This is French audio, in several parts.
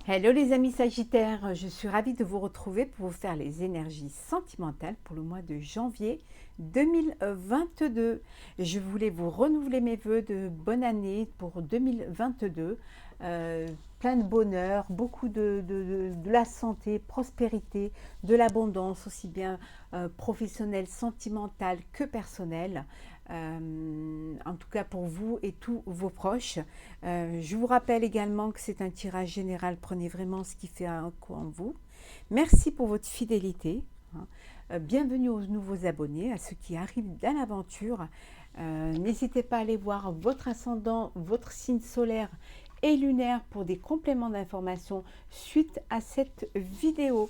Hello les amis Sagittaires, je suis ravie de vous retrouver pour vous faire les énergies sentimentales pour le mois de janvier 2022. Je voulais vous renouveler mes vœux de bonne année pour 2022. Plein de bonheur, beaucoup de la santé, prospérité, de l'abondance, aussi bien professionnelle, sentimentale que personnelle. En tout cas pour vous et tous vos proches. Je vous rappelle également que c'est un tirage général, prenez vraiment ce qui fait un coup en vous. Merci pour votre fidélité. Bienvenue aux nouveaux abonnés, à ceux qui arrivent dans l'aventure. N'hésitez pas à aller voir votre ascendant, votre signe solaire et lunaire pour des compléments d'information suite à cette vidéo.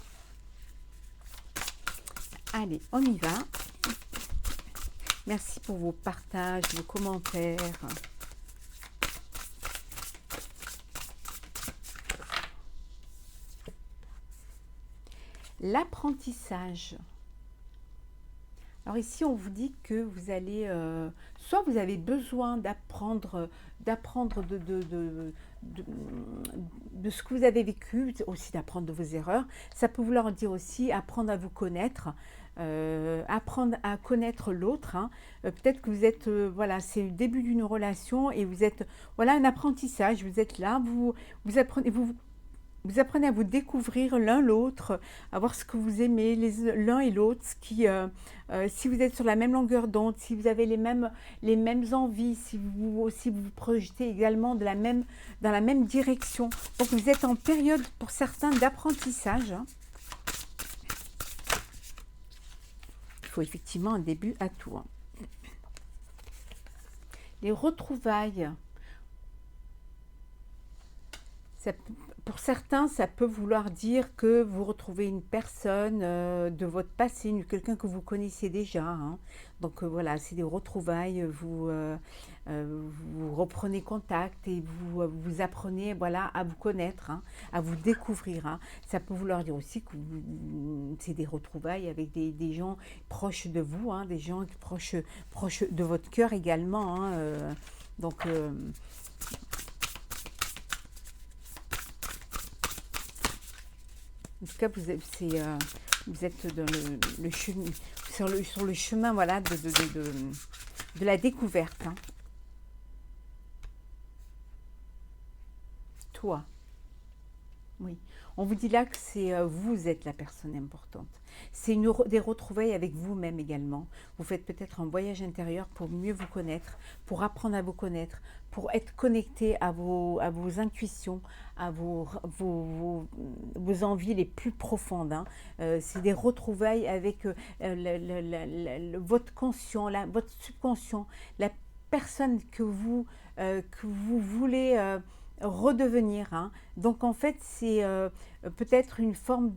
Allez, on y va. Merci pour vos partages, vos commentaires. L'apprentissage. Alors ici, on vous dit que vous allez, soit vous avez besoin d'apprendre de ce que vous avez vécu, aussi d'apprendre de vos erreurs. Ça peut vouloir dire aussi apprendre à vous connaître, apprendre à connaître l'autre. Peut-être que vous êtes, voilà, c'est le début d'une relation et vous êtes, voilà, un apprentissage. Vous êtes là, vous apprenez, vous apprenez à vous découvrir l'un l'autre, à voir ce que vous aimez l'un et l'autre, si vous êtes sur la même longueur d'onde, si vous avez les mêmes envies, si vous aussi vous projetez également dans la même direction. Donc vous êtes en période pour certains d'apprentissage. Il faut effectivement un début à tout. Les retrouvailles. Pour certains, ça peut vouloir dire que vous retrouvez une personne de votre passé, quelqu'un que vous connaissez déjà. Donc voilà, c'est des retrouvailles, vous reprenez contact et vous apprenez, voilà, à vous connaître, à vous découvrir. Ça peut vouloir dire aussi que c'est des retrouvailles avec des gens proches de vous, des gens proches de votre cœur également. Donc en tout cas, vous êtes dans sur le chemin, voilà, de la découverte. Toi, oui. On vous dit là que vous êtes la personne importante. C'est des retrouvailles avec vous-même également. Vous faites peut-être un voyage intérieur pour mieux vous connaître, pour apprendre à vous connaître, pour être connecté à vos intuitions, à vos envies les plus profondes. C'est des retrouvailles avec votre conscient, votre subconscient, la personne que vous voulez redevenir. Donc en fait, c'est peut-être une forme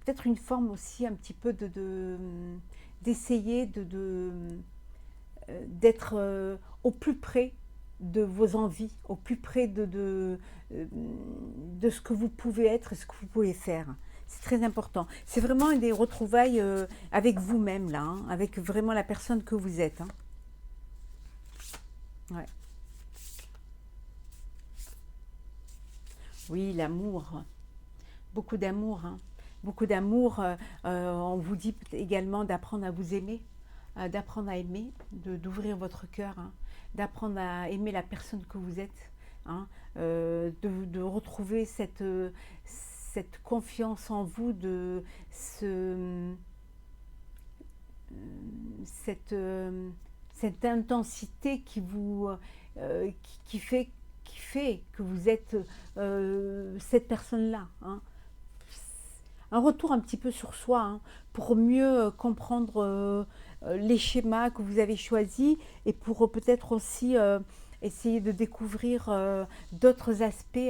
peut-être une forme aussi un petit peu d'essayer d'être au plus près de vos envies, au plus près de ce que vous pouvez être et ce que vous pouvez faire. C'est très important. C'est vraiment des retrouvailles avec vous-même, là, avec vraiment la personne que vous êtes. Ouais. Oui, l'amour. Beaucoup d'amour. Beaucoup d'amour. On vous dit également d'apprendre à vous aimer, d'apprendre à aimer, d'ouvrir votre cœur, d'apprendre à aimer la personne que vous êtes, de retrouver cette confiance en vous, cette, cette intensité qui fait que vous êtes cette personne-là. Un retour un petit peu sur soi, pour mieux comprendre les schémas que vous avez choisis et pour peut-être aussi essayer de découvrir d'autres aspects,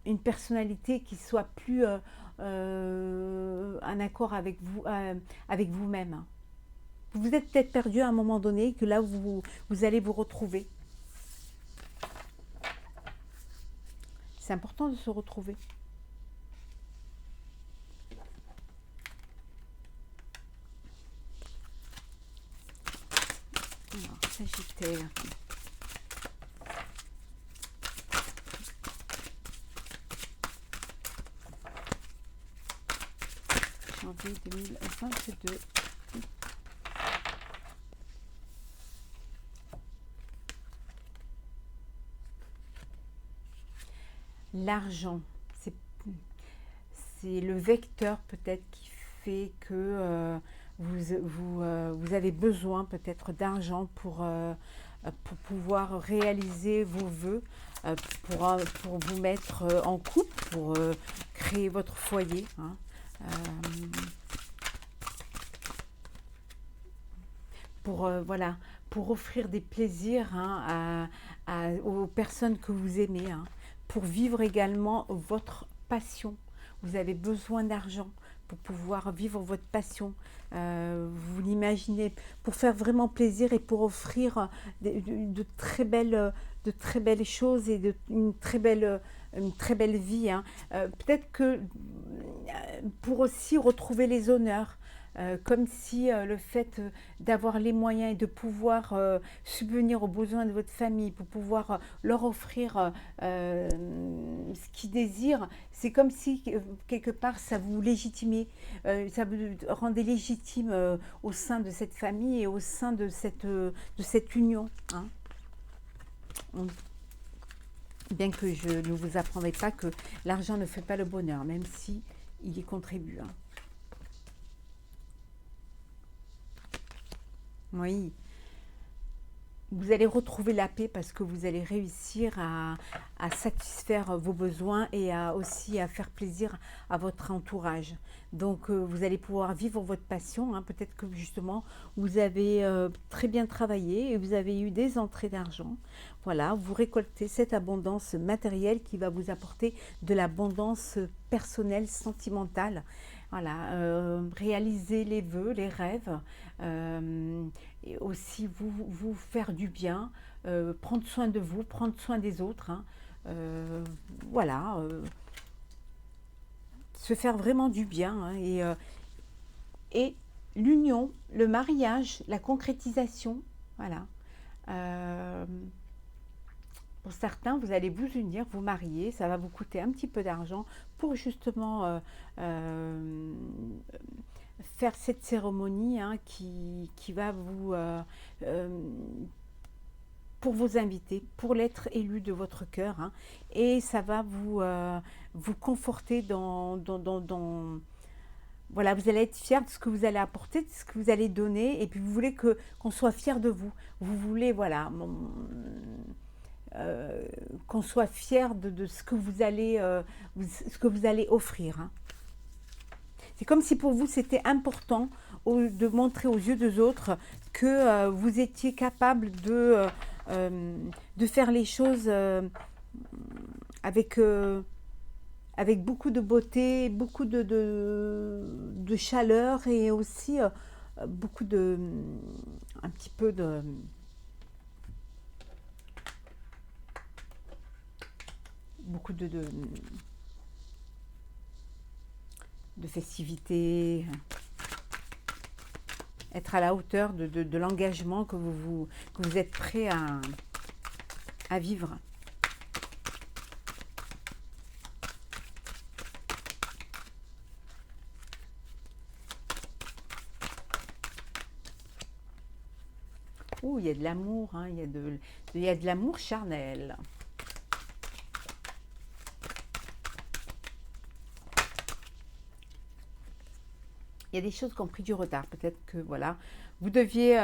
une personnalité qui soit plus en accord avec avec vous-même. Vous vous êtes peut-être perdu à un moment donné, que là vous allez vous retrouver. C'est important de se retrouver. Sagittaire. Janvier 2022. L'argent, c'est le vecteur peut-être qui fait que vous avez besoin peut-être d'argent pour pouvoir réaliser vos vœux, pour vous mettre en couple, pour créer votre foyer. Hein. Voilà, pour offrir des plaisirs hein, aux personnes que vous aimez, hein, pour vivre également votre passion. Vous avez besoin d'argent pour pouvoir vivre votre passion. Vous l'imaginez, pour faire vraiment plaisir et pour offrir de très belles choses et une très belle vie. Hein. Peut-être que pour aussi retrouver les honneurs. Comme si le fait d'avoir les moyens et de pouvoir subvenir aux besoins de votre famille, pour pouvoir leur offrir ce qu'ils désirent, c'est comme si quelque part ça vous légitimait, ça vous rendait légitime au sein de cette famille et au sein de cette union. Hein. Bien que je ne vous apprendrai pas que l'argent ne fait pas le bonheur, même si il y contribue. Hein. Oui, vous allez retrouver la paix parce que vous allez réussir à satisfaire vos besoins et aussi à faire plaisir à votre entourage. Donc, vous allez pouvoir vivre votre passion. Hein. Peut-être que justement, vous avez très bien travaillé et vous avez eu des entrées d'argent. Voilà, vous récoltez cette abondance matérielle qui va vous apporter de l'abondance personnelle, sentimentale. Voilà, réaliser les vœux, les rêves, et aussi vous faire du bien, prendre soin de vous, prendre soin des autres. Hein, voilà, se faire vraiment du bien. Hein, et l'union, le mariage, la concrétisation, voilà. Pour certains, vous allez vous unir, vous marier, ça va vous coûter un petit peu d'argent pour justement faire cette cérémonie hein, qui va vous pour vous inviter, pour l'être élu de votre cœur, hein, et ça va vous conforter voilà, vous allez être fier de ce que vous allez apporter, de ce que vous allez donner, et puis vous voulez qu'on soit fier de vous. Vous voulez, voilà, qu'on soit fier de ce que vous allez offrir. Hein. C'est comme si pour vous c'était important de montrer aux yeux des autres que vous étiez capable de faire les choses avec beaucoup de beauté, beaucoup de chaleur et aussi beaucoup un petit peu beaucoup de festivités, être à la hauteur de l'engagement que vous êtes prêt à vivre. Oh, il y a de l'amour, hein, il y a de l'amour charnel. Il y a des choses qui ont pris du retard. Peut-être que voilà, vous deviez,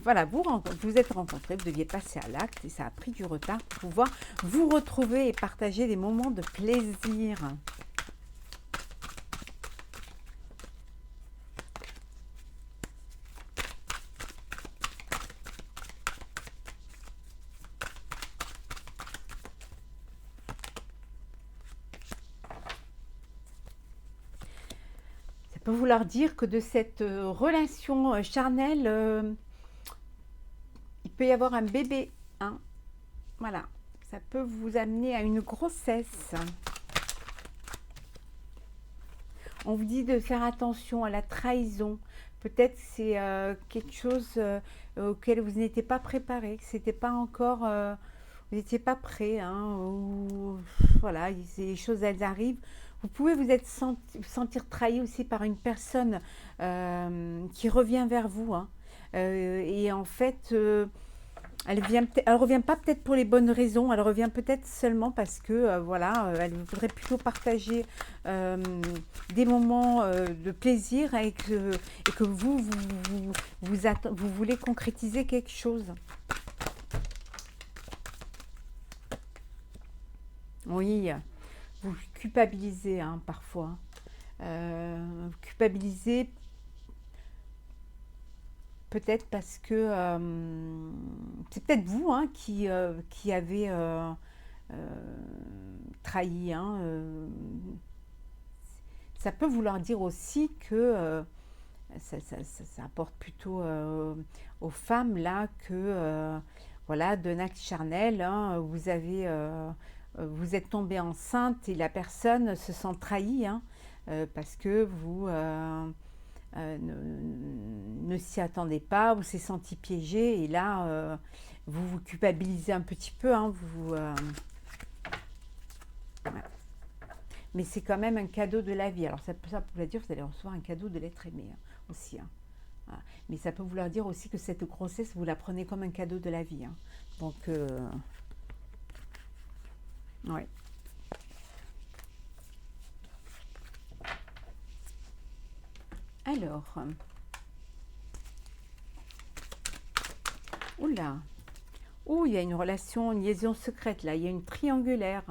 voilà, vous êtes rencontrés, vous deviez passer à l'acte et ça a pris du retard pour pouvoir vous retrouver et partager des moments de plaisir. Ça peut vouloir dire que de cette relation charnelle, il peut y avoir un bébé. Hein. Voilà, ça peut vous amener à une grossesse. On vous dit de faire attention à la trahison, Peut-être c'est quelque chose auquel vous n'étiez pas préparé, que c'était pas encore, vous n'étiez pas prêt, hein, ou voilà, les choses elles arrivent. Vous pouvez sentir trahi aussi par une personne qui revient vers vous, hein. Et en fait, elle revient pas peut-être pour les bonnes raisons, elle revient peut-être seulement parce que voilà, elle voudrait plutôt partager euh, des moments de plaisir et que vous voulez concrétiser quelque chose. Oui, vous culpabilisez hein, parfois. Vous culpabilisez peut-être parce que c'est peut-être vous hein, qui avez trahi. Hein, ça peut vouloir dire aussi que ça apporte plutôt aux femmes là que voilà d'un acte charnel, hein, vous êtes tombée enceinte et la personne se sent trahie hein, parce que vous ne s'y attendez pas, vous s'est senti piégé et là vous vous culpabilisez un petit peu, hein, ouais. Mais c'est quand même un cadeau de la vie. Alors ça peut dire que vous allez recevoir un cadeau de l'être aimé hein, aussi. Hein. Voilà. Mais ça peut vouloir dire aussi que cette grossesse, vous la prenez comme un cadeau de la vie. Hein. Donc, ouais. Alors, oula, oh, il y a une relation, une liaison secrète là, il y a une triangulaire.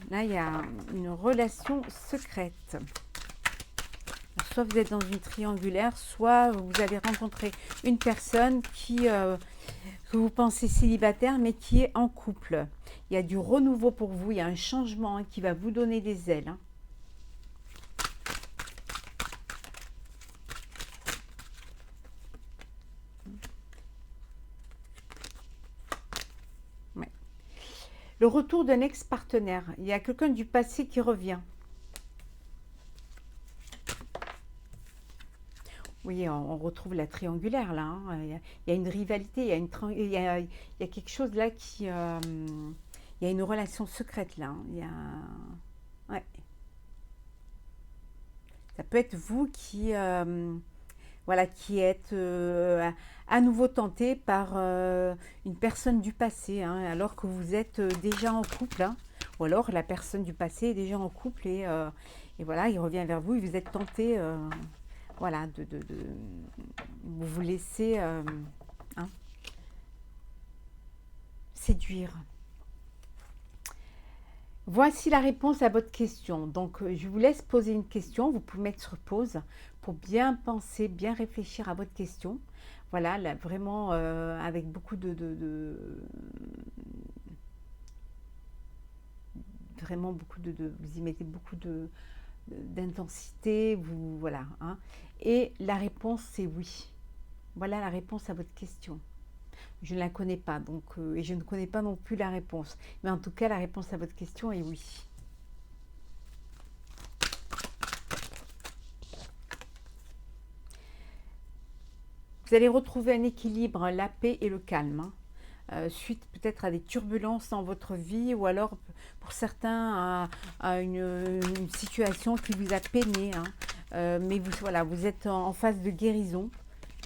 Là, il y a une relation secrète. Soit vous êtes dans une triangulaire, soit vous avez rencontré une personne que vous pensez célibataire, mais qui est en couple. Il y a du renouveau pour vous, il y a un changement hein, qui va vous donner des ailes. Hein. Ouais. Le retour d'un ex-partenaire. Il y a quelqu'un du passé qui revient. Oui, on retrouve la triangulaire là. Hein. Il y a une rivalité, il y a quelque chose là qui... il y a une relation secrète là. Hein. Il y a... Ouais. Ça peut être vous voilà, qui êtes à nouveau tenté par une personne du passé, hein, alors que vous êtes déjà en couple. Hein. Ou alors la personne du passé est déjà en couple et voilà, il revient vers vous et vous êtes tenté... voilà, vous vous laissez hein, séduire. Voici la réponse à votre question. Donc, je vous laisse poser une question. Vous pouvez mettre sur pause pour bien penser, bien réfléchir à votre question. Voilà, là, vraiment avec beaucoup vraiment beaucoup vous y mettez beaucoup d'intensité, vous voilà. Hein. Et la réponse c'est oui. Voilà la réponse à votre question. Je ne la connais pas, donc et je ne connais pas non plus la réponse. Mais en tout cas, la réponse à votre question est oui. Vous allez retrouver un équilibre, la paix et le calme. Hein. Suite peut-être à des turbulences dans votre vie ou alors pour certains à une situation qui vous a peiné. Hein. Mais voilà, vous êtes en phase de guérison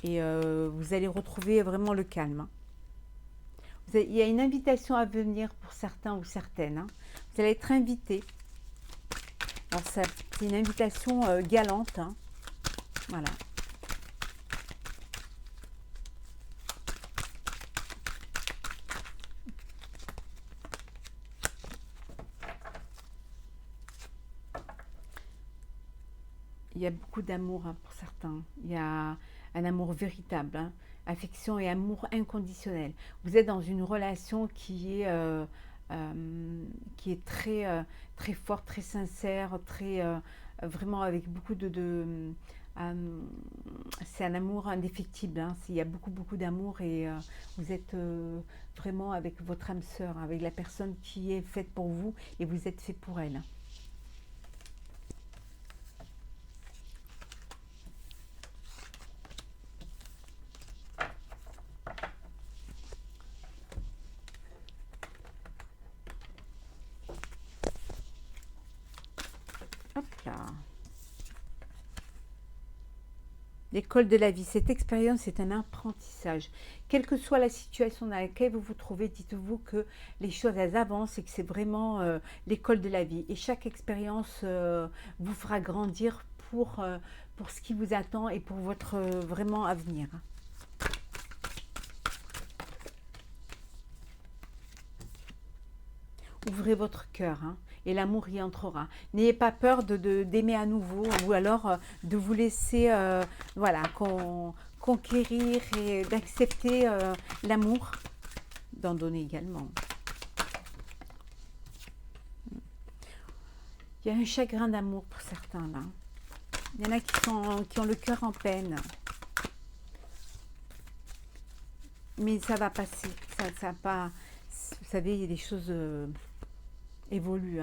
et vous allez retrouver vraiment le calme. Hein. Il y a une invitation à venir pour certains ou certaines. Hein. Vous allez être invité. Alors c'est une invitation galante. Hein. Voilà. Il y a beaucoup d'amour hein, pour certains. Il y a un amour véritable, hein, affection et amour inconditionnel. Vous êtes dans une relation qui est très, très forte, très sincère, très, vraiment avec beaucoup c'est un amour indéfectible. Hein. Il y a beaucoup, beaucoup d'amour et vous êtes vraiment avec votre âme sœur, avec la personne qui est faite pour vous et vous êtes fait pour elle. L'école de la vie, cette expérience est un apprentissage. Quelle que soit la situation dans laquelle vous vous trouvez, dites-vous que les choses elles avancent et que c'est vraiment l'école de la vie. Et chaque expérience vous fera grandir pour ce qui vous attend et pour votre vraiment avenir. Ouvrez votre cœur et l'amour y entrera. N'ayez pas peur d'aimer à nouveau ou alors de vous laisser voilà, conquérir et d'accepter l'amour, d'en donner également. Il y a un chagrin d'amour pour certains là. Il y en a qui ont le cœur en peine. Mais ça va passer. Ça va pas. Vous savez, il y a des choses évoluent.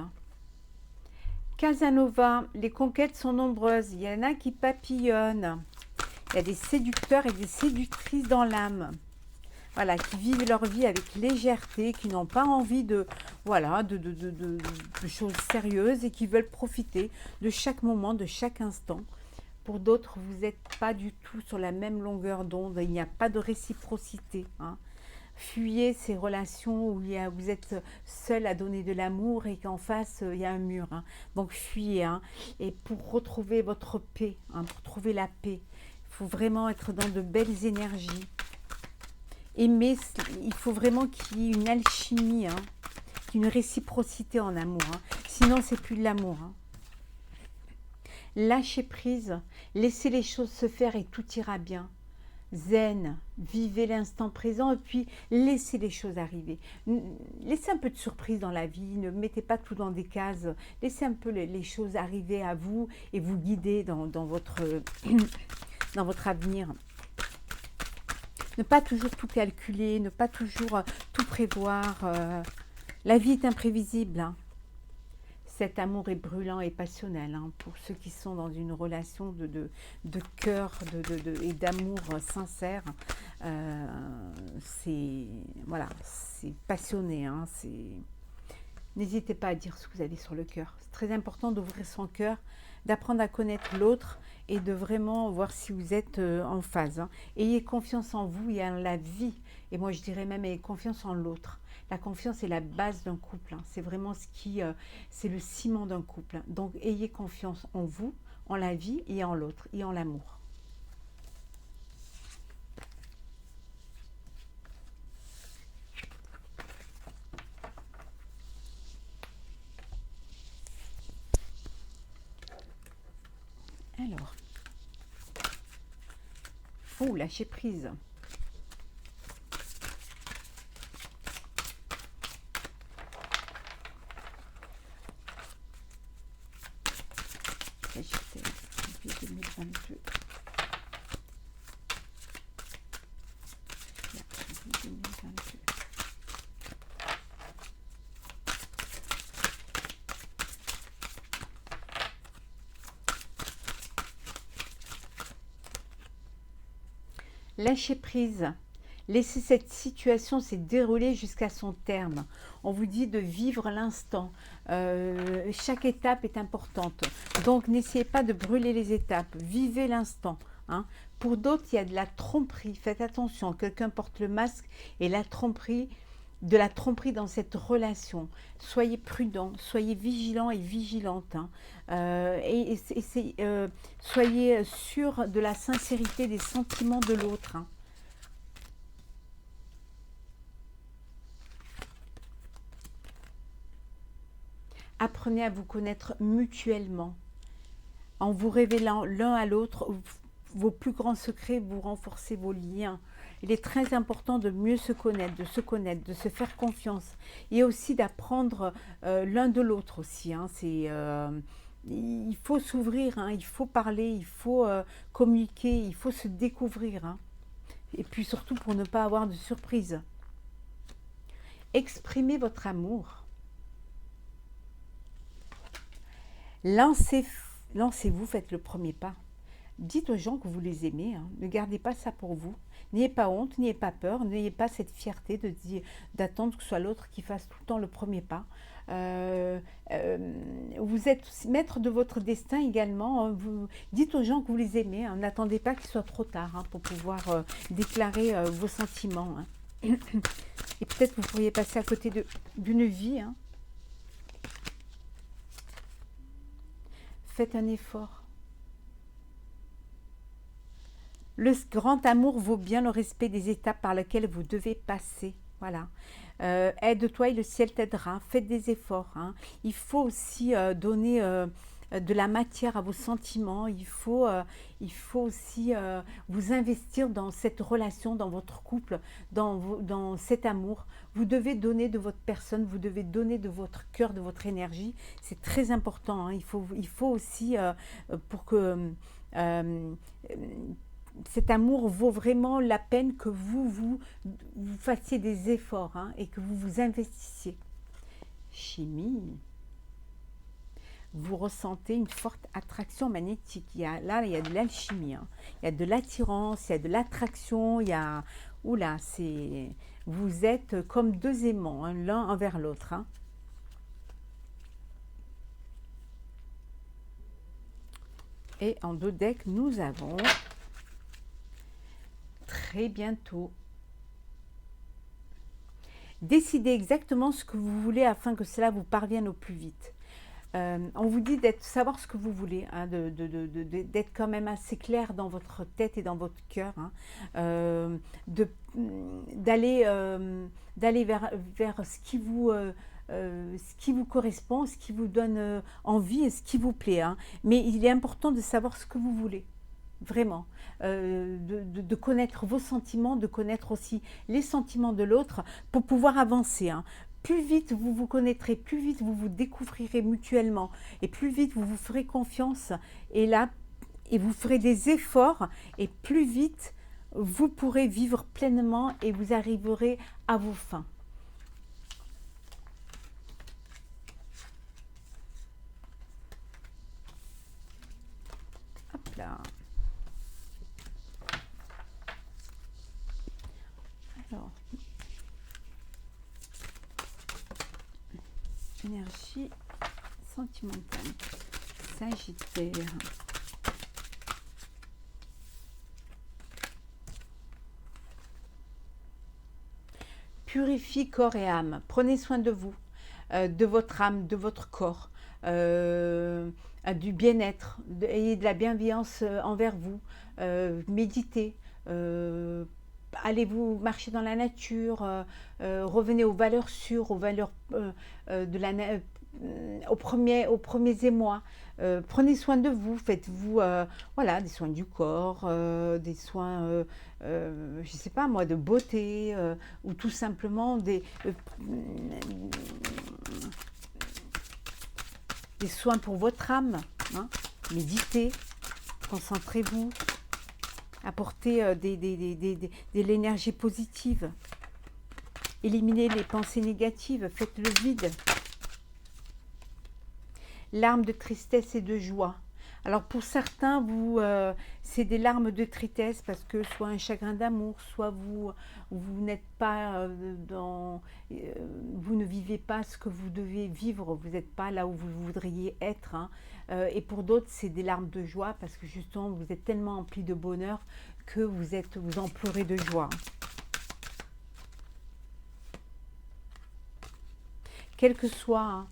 Casanova, les conquêtes sont nombreuses. Il y en a qui papillonnent. Il y a des séducteurs et des séductrices dans l'âme. Voilà, qui vivent leur vie avec légèreté, qui n'ont pas envie de choses sérieuses et qui veulent profiter de chaque moment, de chaque instant. Pour d'autres, vous n'êtes pas du tout sur la même longueur d'onde. Il n'y a pas de réciprocité. Fuyez ces relations où vous êtes seul à donner de l'amour et qu'en face, il y a un mur. Donc, fuyez. Et pour retrouver votre paix, pour trouver la paix, il faut vraiment être dans de belles énergies. Aimer, il faut vraiment qu'il y ait une alchimie, une réciprocité en amour. Sinon, c'est plus de l'amour. Lâchez prise, laissez les choses se faire et tout ira bien. Zen, vivez l'instant présent et puis laissez les choses arriver. Laissez un peu de surprise dans la vie, ne mettez pas tout dans des cases. Laissez un peu les choses arriver à vous et vous guider dans votre avenir. Ne pas toujours tout calculer, ne pas toujours tout prévoir. La vie est imprévisible. Cet amour est brûlant et passionnel. Pour ceux qui sont dans une relation de cœur et d'amour sincère, c'est passionné. N'hésitez pas à dire ce que vous avez sur le cœur. C'est très important d'ouvrir son cœur, d'apprendre à connaître l'autre et de vraiment voir si vous êtes en phase. Ayez confiance en vous et en la vie. Et moi, je dirais même ayez confiance en l'autre. La confiance est la base d'un couple. C'est vraiment c'est le ciment d'un couple. Donc, ayez confiance en vous, en la vie et en l'autre et en l'amour. Alors, lâcher prise. Sagittaire, janvier 2022. Lâchez prise. Laissez cette situation se dérouler jusqu'à son terme. On vous dit de vivre l'instant. Chaque étape est importante. Donc, n'essayez pas de brûler les étapes. Vivez l'instant. Pour d'autres, il y a de la tromperie. Faites attention. Quelqu'un porte le masque et de la tromperie dans cette relation. Soyez prudent, soyez vigilant et vigilante. Soyez sûr de la sincérité des sentiments de l'autre. Apprenez à vous connaître mutuellement. En vous révélant l'un à l'autre vos plus grands secrets, vous renforcez vos liens. Il est très important de mieux se connaître, de se faire confiance et aussi d'apprendre l'un de l'autre aussi. Il faut s'ouvrir, il faut parler, il faut communiquer, il faut se découvrir. Et puis surtout pour ne pas avoir de surprise. Exprimez votre amour. Lancez-vous, faites le premier pas. Dites aux gens que vous les aimez. Ne gardez pas ça pour vous. N'ayez pas honte, n'ayez pas peur, n'ayez pas cette fierté d'attendre que ce soit l'autre qui fasse tout le temps le premier pas. Vous êtes maître de votre destin également. Vous dites aux gens que vous les aimez. Hein. N'attendez pas qu'il soit trop tard hein, pour pouvoir déclarer vos sentiments. Hein. Et peut-être vous pourriez passer à côté d'une vie. Hein. Faites un effort. Le grand amour vaut bien le respect des étapes par lesquelles vous devez passer. Voilà. Aide-toi et le ciel t'aidera. Faites des efforts. Hein. Il faut aussi donner de la matière à vos sentiments. Il faut aussi vous investir dans cette relation, dans votre couple, dans cet amour. Vous devez donner de votre personne, vous devez donner de votre cœur, de votre énergie. C'est très important. Hein. Il faut aussi, pour que cet amour vaut vraiment la peine que vous fassiez des efforts hein, et que vous vous investissiez. Chimie. Vous ressentez une forte attraction magnétique. Il y a de l'alchimie. Hein. Il y a de l'attirance, il y a de l'attraction. Il y a... Oula, vous êtes comme deux aimants, hein, l'un envers l'autre. Hein. Et en dos deck, nous avons... Très bientôt. Décidez exactement ce que vous voulez afin que cela vous parvienne au plus vite. On vous dit savoir ce que vous voulez, hein, d'être quand même assez clair dans votre tête et dans votre cœur, hein, d'aller vers ce qui vous correspond, ce qui vous donne envie et ce qui vous plaît. Hein. Mais il est important de savoir ce que vous voulez. Vraiment, de connaître vos sentiments, de connaître aussi les sentiments de l'autre pour pouvoir avancer. Hein. Plus vite vous vous connaîtrez, plus vite vous vous découvrirez mutuellement et plus vite vous vous ferez confiance et vous ferez des efforts et plus vite vous pourrez vivre pleinement et vous arriverez à vos fins. Hop là. Alors, énergie sentimentale, Sagittaire. Purifie corps et âme. Prenez soin de vous, de votre âme, de votre corps, du bien-être, ayez de la bienveillance envers vous, méditez. Allez-vous marcher dans la nature, revenez aux valeurs sûres, aux valeurs aux premiers émois. Prenez soin de vous, faites-vous voilà, des soins du corps, des soins, je ne sais pas moi, de beauté, ou tout simplement des soins pour votre âme. Hein. Méditez, concentrez-vous. Apportez de l'énergie positive. Éliminez les pensées négatives. Faites le vide. Larmes de tristesse et de joie. Alors pour certains, c'est des larmes de tristesse parce que soit un chagrin d'amour, soit vous n'êtes pas vous ne vivez pas ce que vous devez vivre. Vous n'êtes pas là où vous voudriez être. Hein. Et pour d'autres, c'est des larmes de joie parce que justement, vous êtes tellement empli de bonheur que vous en pleurez de joie. Quelles que soient hein,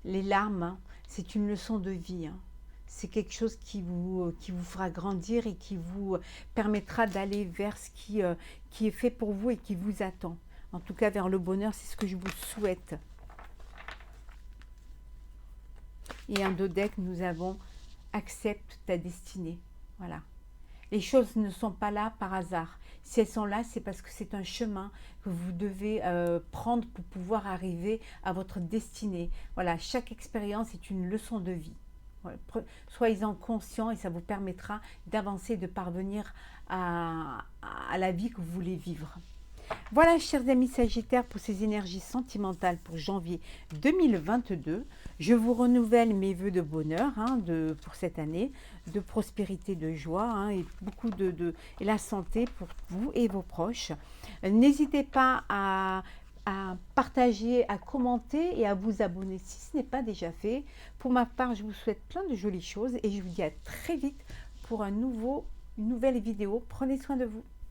les larmes, hein, c'est une leçon de vie. Hein. C'est quelque chose qui vous fera grandir et qui vous permettra d'aller vers ce qui est fait pour vous et qui vous attend. En tout cas, vers le bonheur, c'est ce que je vous souhaite. Et en dos deck, nous avons « Accepte ta destinée ». Voilà. Les choses ne sont pas là par hasard. Si elles sont là, c'est parce que c'est un chemin que vous devez prendre pour pouvoir arriver à votre destinée. Voilà, chaque expérience est une leçon de vie. Voilà. Soyez-en conscients et ça vous permettra d'avancer, de parvenir à la vie que vous voulez vivre. Voilà, chers amis Sagittaires, pour ces énergies sentimentales pour janvier 2022. Je vous renouvelle mes vœux de bonheur hein, pour cette année, de prospérité, de joie hein, et beaucoup et la santé pour vous et vos proches. N'hésitez pas à à partager, à commenter et à vous abonner si ce n'est pas déjà fait. Pour ma part, je vous souhaite plein de jolies choses et je vous dis à très vite pour une nouvelle vidéo. Prenez soin de vous.